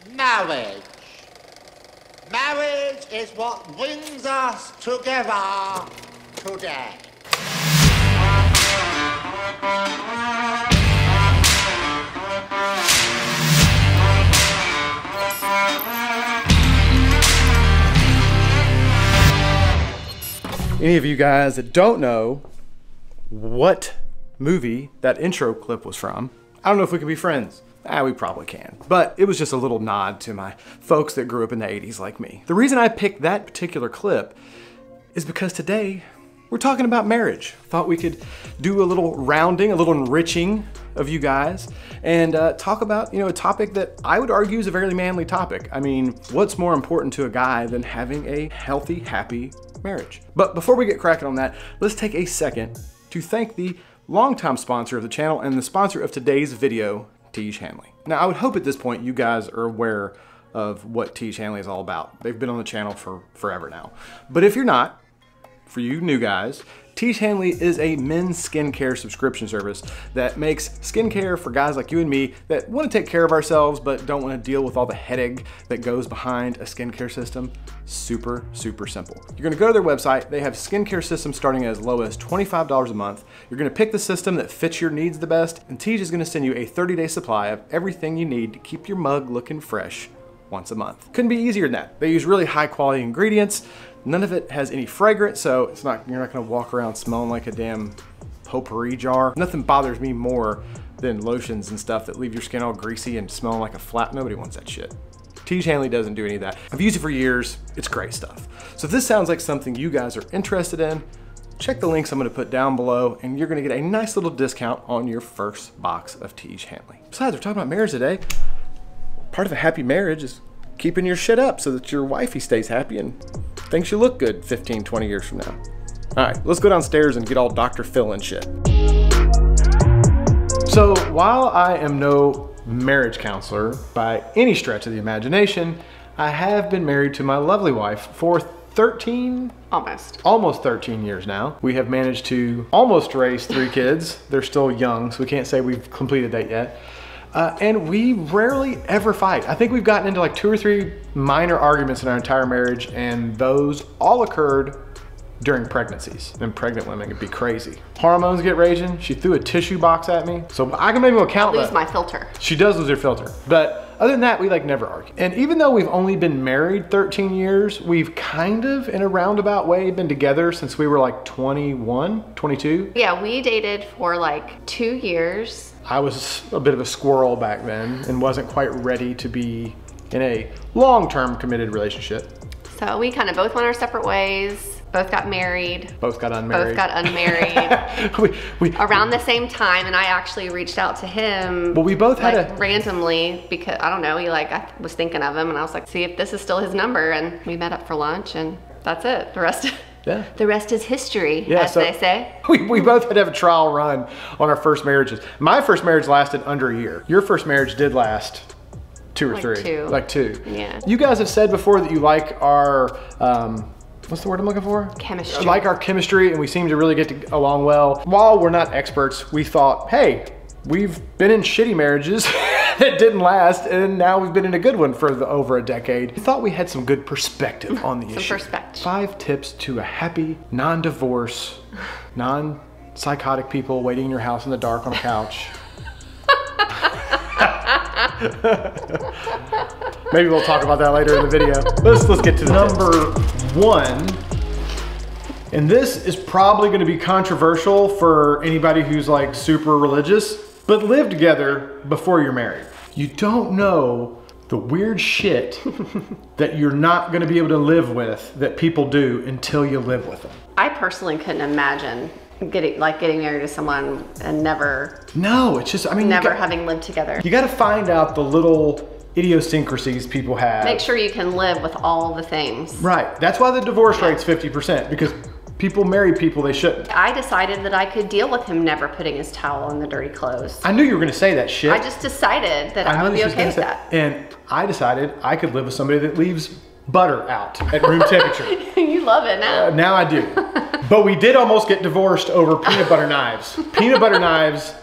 Marriage. Marriage is what brings us together today. Any of you guys that don't know what movie that intro clip was from, I don't know if we can be friends. We probably can. But it was just a little nod to my folks that grew up in the 80s like me. The reason I picked that particular clip is because today we're talking about marriage. Thought we could do a little rounding, a little enriching of you guys, and talk about, a topic that I would argue is a very manly topic. I mean, what's more important to a guy than having a healthy, happy marriage? But before we get cracking on that, let's take a second to thank the longtime sponsor of the channel and the sponsor of today's video, Kizer SheepDog. Now, I would hope at this point you guys are aware of what Kizer SheepDog is all about. They've been on the channel for forever now. But if you're not, for you new guys, Kizer SheepDog is a men's skincare subscription service that makes skincare for guys like you and me that want to take care of ourselves but don't want to deal with all the headache that goes behind a skincare system super, super simple. You're going to go to their website. They have skincare systems starting as low as $25 a month. You're going to pick the system that fits your needs the best, and Kizer is going to send you a 30-day supply of everything you need to keep your mug looking fresh once a month. Couldn't be easier than that. They use really high quality ingredients. None of it has any fragrance, so you're not gonna walk around smelling like a damn potpourri jar. Nothing bothers me more than lotions and stuff that leave your skin all greasy and smelling like a flat. Nobody wants that shit. Kizer SheepDog doesn't do any of that. I've used it for years. It's great stuff. So if this sounds like something you guys are interested in, check the links I'm gonna put down below, and you're gonna get a nice little discount on your first box of Kizer SheepDog. Besides, we're talking about marriage today. Part of a happy marriage is keeping your shit up so that your wifey stays happy and thinks you look good 15, 20 years from now. All right, let's go downstairs and get all Dr. Phil and shit. So while I am no marriage counselor by any stretch of the imagination, I have been married to my lovely wife for 13? Almost 13 years now. We have managed to almost raise 3 kids. They're still young, so we can't say we've completed that yet. And we rarely ever fight. I think we've gotten into like 2 or 3 minor arguments in our entire marriage, and those all occurred during pregnancies. And pregnant women could be crazy. Hormones get raging. She threw a tissue box at me. So I can maybe count that. I lose my filter. She does lose her filter. But other than that, we like never argue. And even though we've only been married 13 years, we've kind of, in a roundabout way, been together since we were like 21, 22. Yeah, we dated for like 2 years. I was a bit of a squirrel back then and wasn't quite ready to be in a long-term committed relationship. So we kind of both went our separate ways. Both got married. Both got unmarried. Both got unmarried. we around the same time, and I actually reached out to him. Well, we both had randomly, because I don't know, I was thinking of him, and I was like, see if this is still his number, and we met up for lunch, and that's it. The rest is history, as they say. We both had to have a trial run on our first marriages. My first marriage lasted under a year. Your first marriage did last 2 or 3. Like 2. Yeah. You guys have said before that you like our, what's the word I'm looking for? Chemistry. Like our chemistry, and we seem to really get along well. While we're not experts, we thought, hey, we've been in shitty marriages that didn't last, and now we've been in a good one for over a decade. We thought we had some good perspective on the issue. 5 tips to a happy, non-divorce, non-psychotic people waiting in your house in the dark on a couch. Maybe we'll talk about that later in the video. Let's get to the number 1. And this is probably going to be controversial for anybody who's like super religious, but live together before you're married. You don't know the weird shit that you're not going to be able to live with that people do until you live with them. I personally couldn't imagine getting married to someone and never. No, it's just, I mean, never having lived together. You got to find out the little idiosyncrasies people have. Make sure you can live with all the things. Right. That's why the divorce rate's 50%, because people marry people they shouldn't. I decided that I could deal with him never putting his towel on the dirty clothes. I knew you were going to say that shit. I just decided that I would be okay with that. And I decided I could live with somebody that leaves butter out at room temperature. You love it now. Now I do. But we did almost get divorced over peanut butter knives. Peanut butter knives,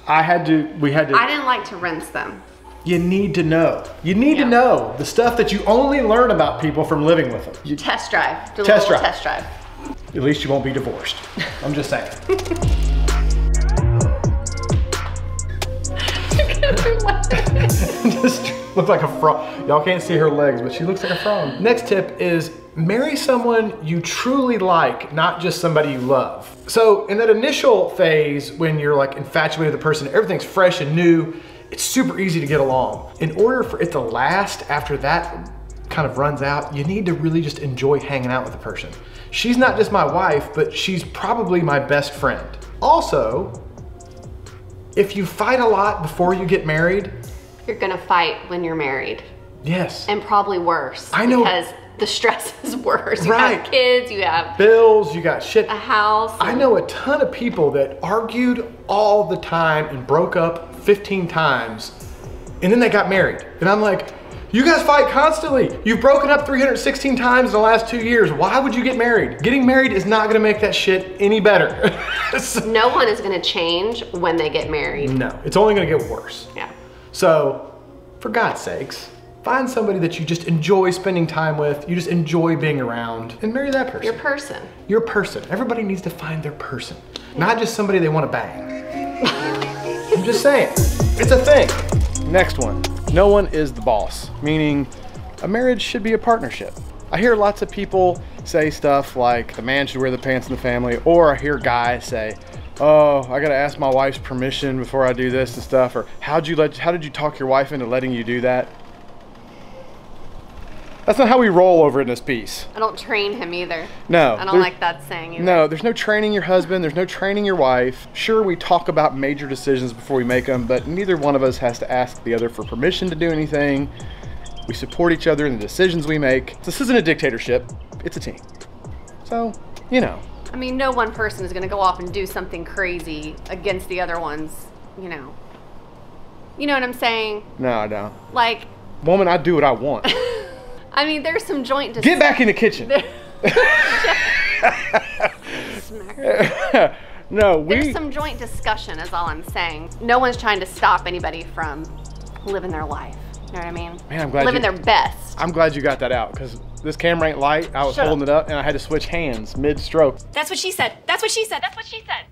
we had to. I didn't like to rinse them. You need to know. You need to know the stuff that you only learn about people from living with them. You test drive. Do a test little drive. Test drive. At least you won't be divorced. I'm just saying. Just look like a frog. Y'all can't see her legs, but she looks like a frog. Next tip is marry someone you truly like, not just somebody you love. So in that initial phase, when you're like infatuated with the person, everything's fresh and new, it's super easy to get along. In order for it to last after that kind of runs out, you need to really just enjoy hanging out with the person. She's not just my wife, but she's probably my best friend. Also, if you fight a lot before you get married, you're gonna fight when you're married. Yes. And probably worse. I know. Because the stress is worse. You Right. have kids, you have bills, you got shit. a house. I know a ton of people that argued all the time and broke up 15 times, and then they got married. And I'm like, you guys fight constantly. You've broken up 316 times in the last 2 years. Why would you get married? Getting married is not gonna make that shit any better. No one is gonna change when they get married. No, it's only gonna get worse. Yeah. So, for God's sakes, find somebody that you just enjoy spending time with, you just enjoy being around, and marry that person. Your person. Your person. Everybody needs to find their person, not just somebody they want to bang. I'm just saying, it's a thing. Next one, no one is the boss, meaning a marriage should be a partnership. I hear lots of people say stuff like the man should wear the pants in the family, or I hear guys say, oh, I gotta ask my wife's permission before I do this and stuff, or how did you talk your wife into letting you do that? That's not how we roll over in this piece. I don't train him either. No. I don't like that saying either. No, there's no training your husband, there's no training your wife. Sure, we talk about major decisions before we make them, but neither one of us has to ask the other for permission to do anything. We support each other in the decisions we make. This isn't a dictatorship, it's a team. So, you know. I mean, no one person is gonna go off and do something crazy against the other ones, you know. You know what I'm saying? No, I don't. Like, woman, I do what I want. I mean, there's some joint Get back in the kitchen. No, there's some joint discussion is all I'm saying. No one's trying to stop anybody from living their life. You know what I mean? Man, I'm glad living their best. I'm glad you got that out, because this camera ain't light. I was holding it up and I had to switch hands mid-stroke. That's what she said. That's what she said. That's what she said.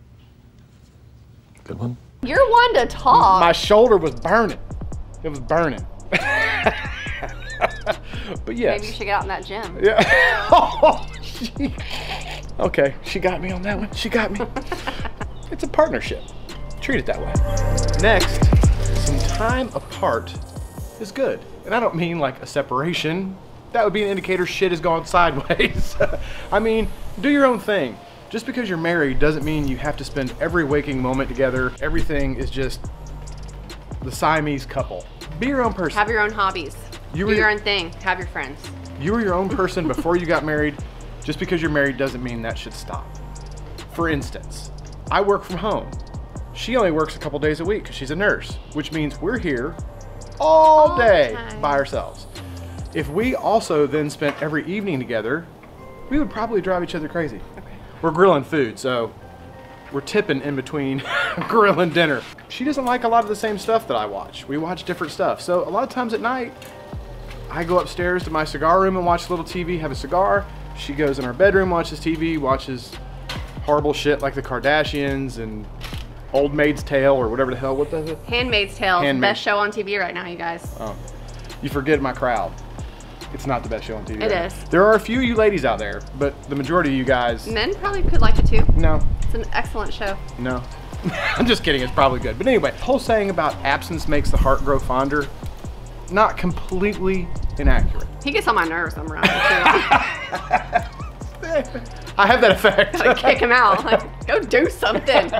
Good one. You're one to talk. My shoulder was burning. It was burning. But yes. Maybe you should get out in that gym. Yeah. Okay, she got me on that one. She got me. It's a partnership. Treat it that way. Next, some time apart is good. And I don't mean like a separation. That would be an indicator shit has gone sideways. I mean, do your own thing. Just because you're married doesn't mean you have to spend every waking moment together. Everything is just the Siamese couple. Be your own person. Have your own hobbies. Do your own thing. Have your friends. You were your own person before you got married. Just because you're married doesn't mean that should stop. For instance, I work from home. She only works a couple days a week because she's a nurse, which means we're here all day by ourselves. If we also then spent every evening together, we would probably drive each other crazy. Okay. We're grilling food, so we're tipping in between grill and dinner. She doesn't like a lot of the same stuff that I watch. We watch different stuff. So a lot of times at night, I go upstairs to my cigar room and watch a little TV, have a cigar. She goes in her bedroom, watches TV, watches horrible shit like the Kardashians and Old Maid's Tale or whatever the hell, what is it? Handmaid's Tale, best show on TV right now, you guys. Oh, you forget my crowd. It's not the best show on TV. It is. There are a few you ladies out there, but the majority of you guys. Men probably could like it too. No. It's an excellent show. No. I'm just kidding, it's probably good. But anyway, the whole saying about absence makes the heart grow fonder, not completely inaccurate. He gets on my nerves when I'm around him too. I have that effect. Gotta kick him out. Like, go do something.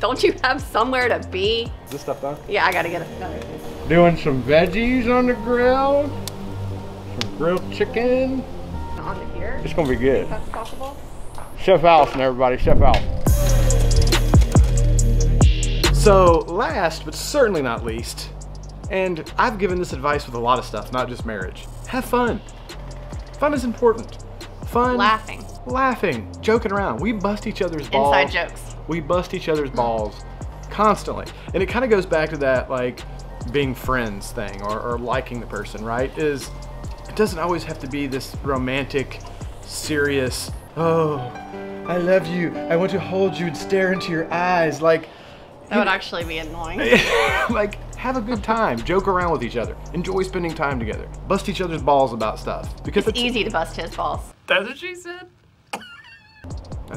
Don't you have somewhere to be? Is this stuff done? Yeah, I gotta get it. Doing some veggies on the grill. Some grilled chicken. On to here? It's gonna be good. If that's possible. Chef Allison, everybody, Chef Allison. So last, but certainly not least, and I've given this advice with a lot of stuff, not just marriage. Have fun. Fun is important. Fun. Laughing. Laughing. Joking around. We bust each other's balls. Inside jokes. We bust each other's balls constantly. And it kind of goes back to that, like, being friends thing or liking the person, right? Is it doesn't always have to be this romantic, serious, oh, I love you, I want to hold you and stare into your eyes. Like, that would actually be annoying. Like, have a good time, joke around with each other, enjoy spending time together, bust each other's balls about stuff. Because it's easy to bust his balls. That's what she said.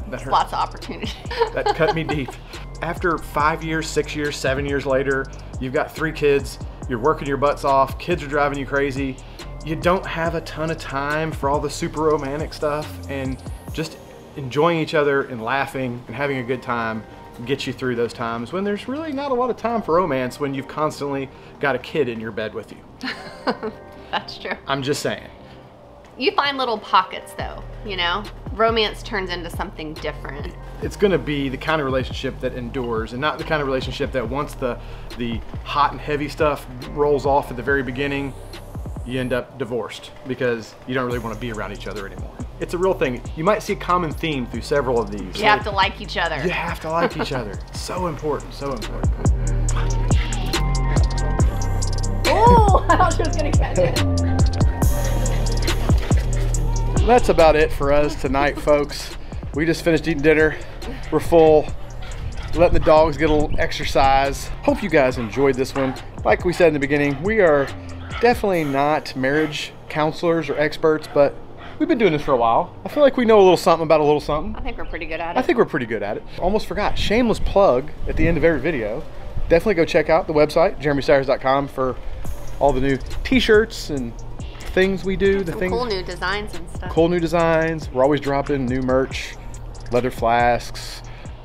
That hurt. Lots of opportunity. That cut me deep. After 5 years, 6 years, 7 years later, you've got 3 kids, you're working your butts off, kids are driving you crazy, you don't have a ton of time for all the super romantic stuff, and just enjoying each other and laughing and having a good time get you through those times when there's really not a lot of time for romance when you've constantly got a kid in your bed with you. That's true. I'm just saying. You find little pockets though, you know? Romance turns into something different. It's gonna be the kind of relationship that endures and not the kind of relationship that once the hot and heavy stuff rolls off at the very beginning, you end up divorced because you don't really want to be around each other anymore. It's a real thing. You might see a common theme through several of these. You have to like each other. You have to like each other. So important, so important. Oh, I thought she was gonna catch it. That's about it for us tonight, folks. We just finished eating dinner. We're full. Letting the dogs get a little exercise. Hope you guys enjoyed this one. Like we said in the beginning, we are definitely not marriage counselors or experts, but we've been doing this for a while. I feel like we know a little something about a little something. I think we're pretty good at it. I think we're pretty good at it. Almost forgot, shameless plug at the end of every video. Definitely go check out the website, jeremystyers.com, for all the new t-shirts and things we do. Cool new designs and stuff. Cool new designs. We're always dropping new merch, leather flasks,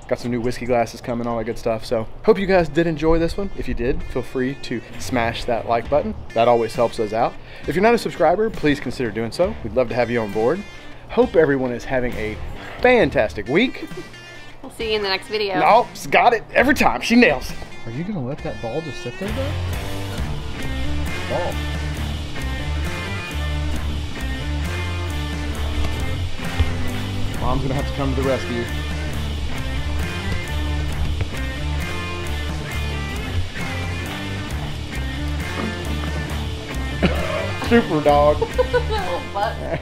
got some new whiskey glasses coming, all that good stuff. So hope you guys did enjoy this one. If you did, feel free to smash that like button. That always helps us out. If you're not a subscriber, please consider doing so. We'd love to have you on board. Hope everyone is having a fantastic week. We'll see you in the next video. No, got it every time. She nails it. Are you gonna let that ball just sit there, though? Ball. Mom's gonna have to come to the rescue. Super dog. Little butt.